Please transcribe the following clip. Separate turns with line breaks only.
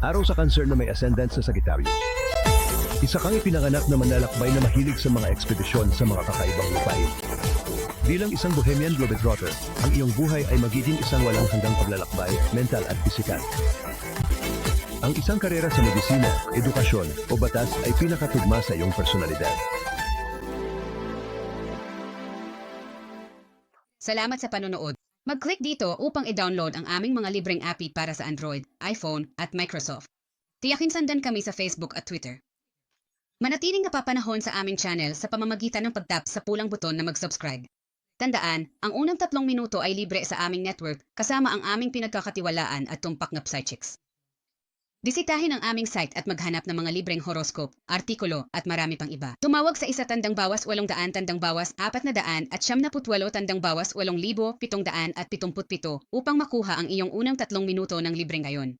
Araw sa Cancer na may ascendant sa Sagittarius. Isa kang ipinanganak na manlalakbay na mahilig sa mga ekspedisyon sa mga kakaibang lupain. Bilang isang Bohemian Globetrotter, ang iyong buhay ay magiging isang walang hanggang paglalakbay, mental at pisikal. Ang isang karera sa medisina, edukasyon o batas ay pinakatugma sa iyong personalidad.
Salamat sa panonood. Mag-click dito upang i-download ang aming mga libreng API para sa Android, iPhone at Microsoft. Tiyakin sandan kami sa Facebook at Twitter. Manatiling napapanahon sa aming channel sa pamamagitan ng pag-tap sa pulang buton na mag-subscribe. Tandaan, ang unang 3 minuto ay libre sa aming network kasama ang aming pinagkakatiwalaan at tumpak na psychics. Bisitahin ang aming site at maghanap ng mga libreng horoscope, artikulo at marami pang iba. Tumawag sa 1 tandang bawas 800 tandang bawas 400 at 78 tandang bawas 8,777 upang makuha ang iyong unang 3 minuto ng libre ngayon.